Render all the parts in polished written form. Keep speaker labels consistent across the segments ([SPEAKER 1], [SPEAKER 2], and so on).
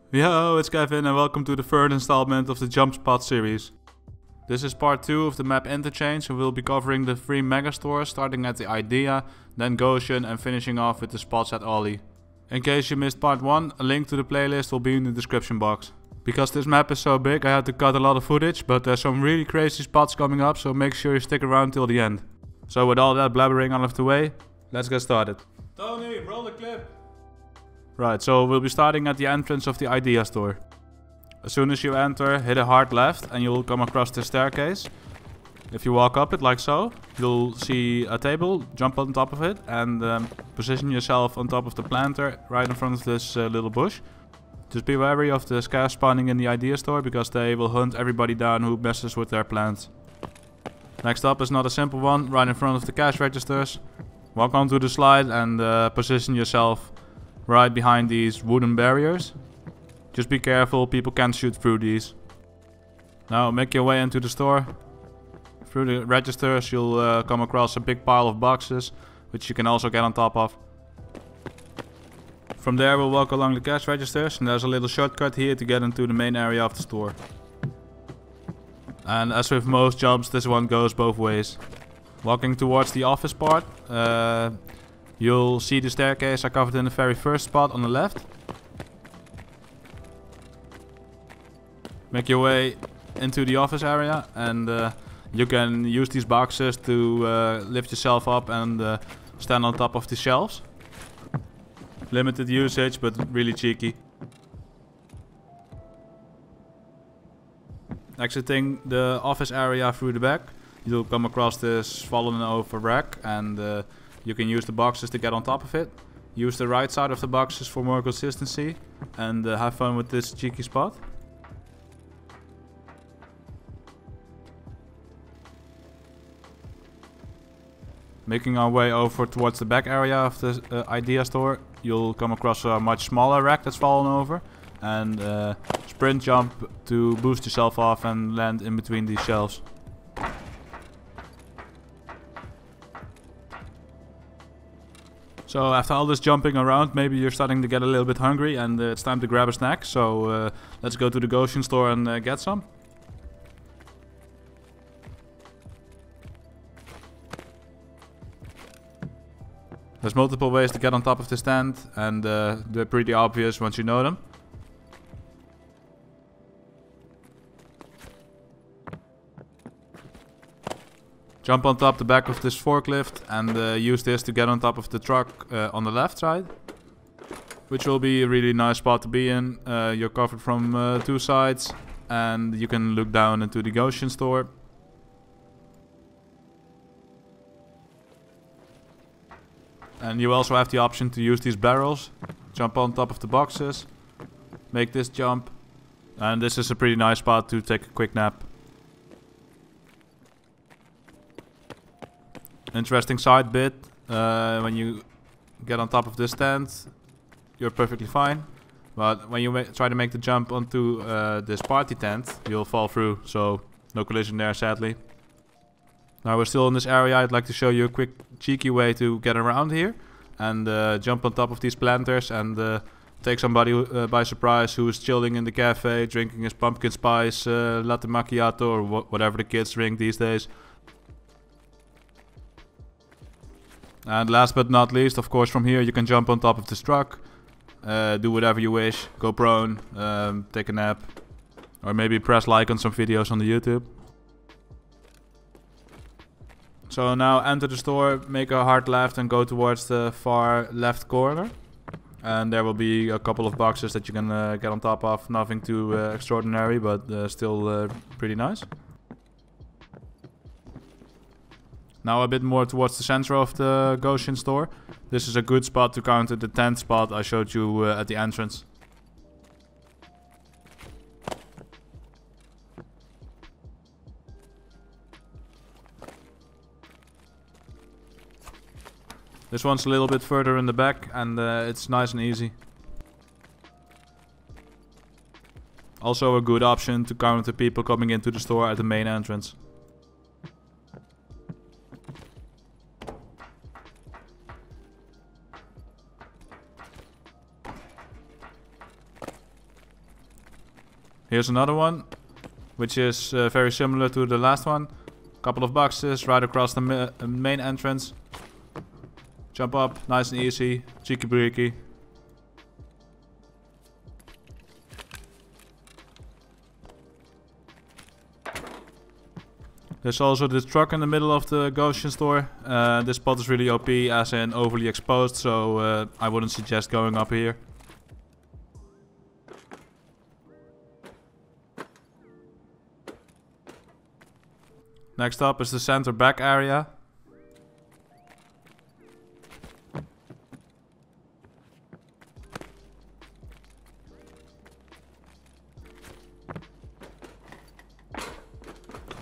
[SPEAKER 1] Yo, it's Kevin and welcome to the third installment of the Jump Spot series. This is part 2 of the map Interchange and we'll be covering the 3 megastores starting at the Idea, then Goshen and finishing off with the spots at Ollie. In case you missed part 1, a link to the playlist will be in the description box. Because this map is so big I had to cut a lot of footage, but there's some really crazy spots coming up, so make sure you stick around till the end. So with all that blabbering out of the way, let's get started. Tony, roll the clip! Right, so we'll be starting at the entrance of the Idea store. As soon as you enter, hit a hard left and you'll come across the staircase. If you walk up it like so, you'll see a table, jump on top of it and position yourself on top of the planter right in front of this little bush. Just be wary of the scavs spawning in the Idea store because they will hunt everybody down who messes with their plants. Next up is not a simple one, right in front of the cash registers. Walk onto the slide and position yourself right behind these wooden barriers. Just be careful, people can shoot through these. Now make your way into the store. Through the registers you'll come across a big pile of boxes, which you can also get on top of. From there we'll walk along the cash registers and there's a little shortcut here to get into the main area of the store. And as with most jobs, this one goes both ways. Walking towards the office part, you'll see the staircase I covered in the very first spot on the left. Make your way into the office area and you can use these boxes to lift yourself up and stand on top of the shelves. Limited usage but really cheeky. Exiting the office area through the back, you'll come across this fallen over rack and you can use the boxes to get on top of it. Use the right side of the boxes for more consistency and have fun with this cheeky spot. Making our way over towards the back area of the Idea store, you'll come across a much smaller rack that's fallen over. And sprint jump to boost yourself off and land in between these shelves. So after all this jumping around, maybe you're starting to get a little bit hungry and it's time to grab a snack. So let's go to the Goshen store and get some. There's multiple ways to get on top of the stand and they're pretty obvious once you know them. Jump on top the back of this forklift and use this to get on top of the truck on the left side. Which will be a really nice spot to be in. You're covered from 2 sides and you can look down into the Goshen store. And you also have the option to use these barrels. Jump on top of the boxes. Make this jump. And this is a pretty nice spot to take a quick nap. Interesting side bit, when you get on top of this stand, you're perfectly fine. But when you try to make the jump onto this party tent, you'll fall through, so no collision there sadly. Now we're still in this area, I'd like to show you a quick cheeky way to get around here. And jump on top of these planters and take somebody by surprise who is chilling in the cafe, drinking his pumpkin spice latte macchiato or whatever the kids drink these days. And last but not least, of course, from here you can jump on top of this truck, do whatever you wish, go prone, take a nap, or maybe press like on some videos on the YouTube. So now enter the store, make a hard left and go towards the far left corner. And there will be a couple of boxes that you can get on top of, nothing too extraordinary, but still pretty nice. Now a bit more towards the center of the Goshen store. This is a good spot to counter the tent spot I showed you at the entrance. This one's a little bit further in the back and it's nice and easy. Also a good option to counter people coming into the store at the main entrance. Here's another one, which is very similar to the last one. Couple of boxes right across the main entrance. Jump up, nice and easy, cheeky breeky. There's also this truck in the middle of the Goshen Store. This spot is really OP, as in overly exposed, so I wouldn't suggest going up here. Next up is the center back area.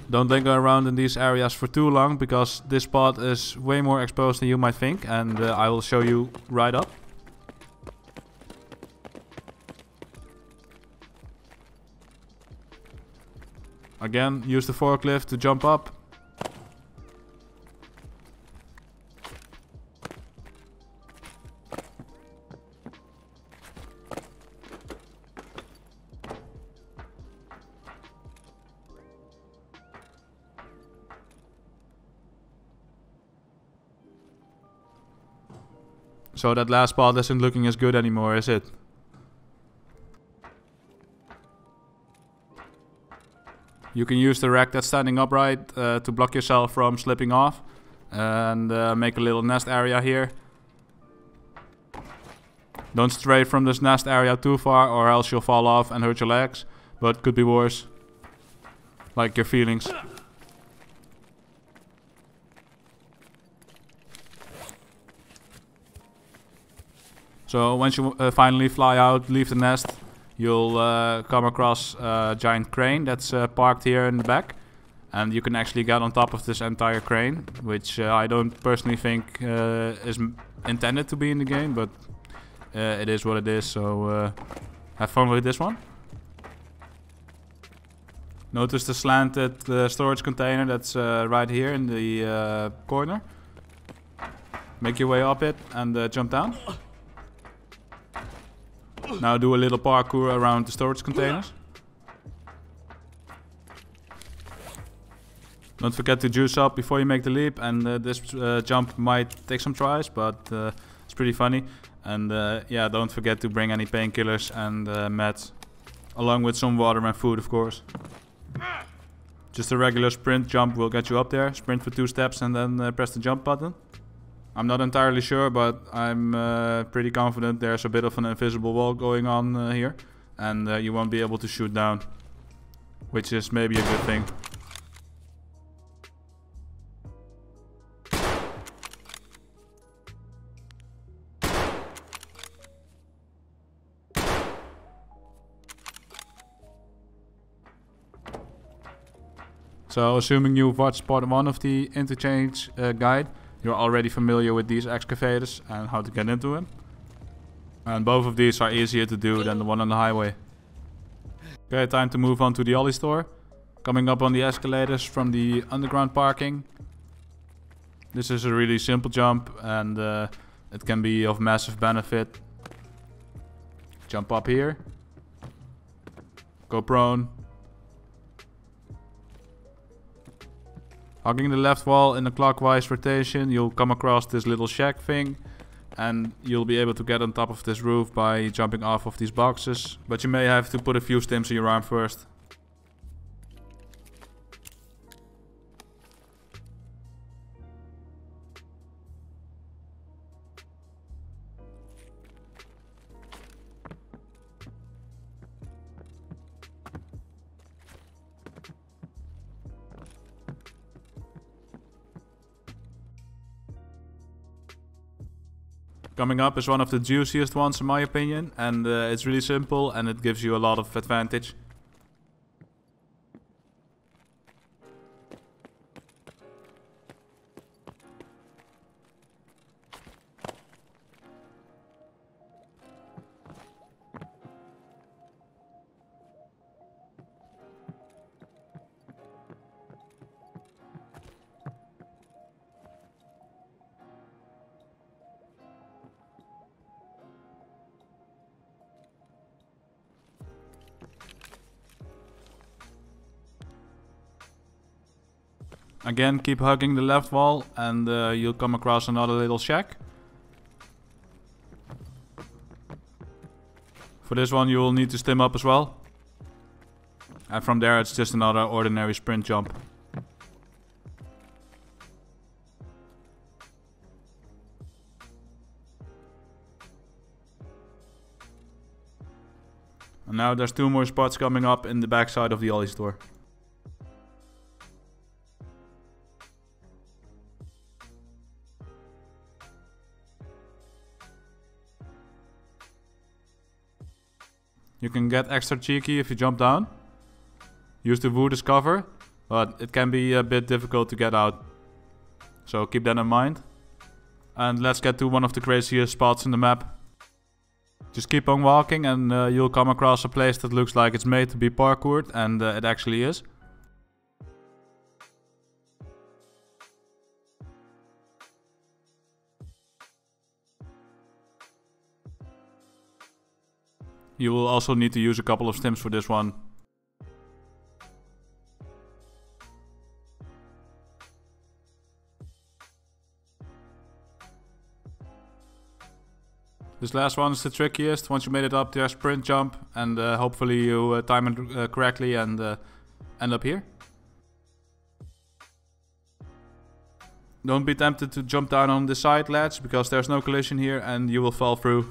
[SPEAKER 1] Don't linger around in these areas for too long, because this spot is way more exposed than you might think, and I will show you right up. Again, use the forklift to jump up. So that last spot isn't looking as good anymore, is it? You can use the rack that's standing upright to block yourself from slipping off. And make a little nest area here. Don't stray from this nest area too far, or else you'll fall off and hurt your legs. But could be worse. Like your feelings. So once you finally fly out, leave the nest, you'll come across a giant crane that's parked here in the back. And you can actually get on top of this entire crane, which I don't personally think is intended to be in the game, but it is what it is, so have fun with this one. Notice the slanted storage container that's right here in the corner. Make your way up it and jump down. Now do a little parkour around the storage containers. Don't forget to juice up before you make the leap, and this jump might take some tries, but it's pretty funny. And yeah, don't forget to bring any painkillers and meds, along with some water and food, of course. Just a regular sprint jump will get you up there. Sprint for 2 steps and then press the jump button. I'm not entirely sure, but I'm pretty confident there's a bit of an invisible wall going on here. And you won't be able to shoot down, which is maybe a good thing. So, assuming you've watched part 1 of the Interchange guide, you're already familiar with these excavators and how to get into them. And both of these are easier to do than the one on the highway. Okay, time to move on to the Ollie store. Coming up on the escalators from the underground parking. This is a really simple jump, and it can be of massive benefit. Jump up here. Go prone. Hugging the left wall in a clockwise rotation, you'll come across this little shack thing. And you'll be able to get on top of this roof by jumping off of these boxes. But you may have to put a few stims in your arm first. Coming up is one of the juiciest ones in my opinion, and it's really simple and it gives you a lot of advantage. Again, keep hugging the left wall and you'll come across another little shack. For this one you will need to stim up as well. And from there it's just another ordinary sprint jump. And now there's 2 more spots coming up in the backside of the Ollie store. You can get extra cheeky if you jump down. Use the wood as cover, but it can be a bit difficult to get out. So keep that in mind. And let's get to one of the craziest spots in the map. Just keep on walking and you'll come across a place that looks like it's made to be parkoured, and it actually is. You will also need to use a couple of stims for this one. This last one is the trickiest. Once you made it up there, sprint jump, and hopefully you time it correctly and end up here. Don't be tempted to jump down on the side ledge, because there's no collision here and you will fall through.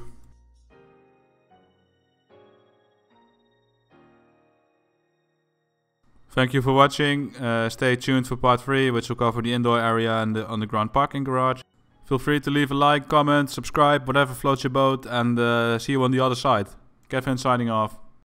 [SPEAKER 1] Thank you for watching. Stay tuned for part 3, which will cover the indoor area and the underground parking garage. Feel free to leave a like, comment, subscribe, whatever floats your boat, and see you on the other side. Kevin signing off.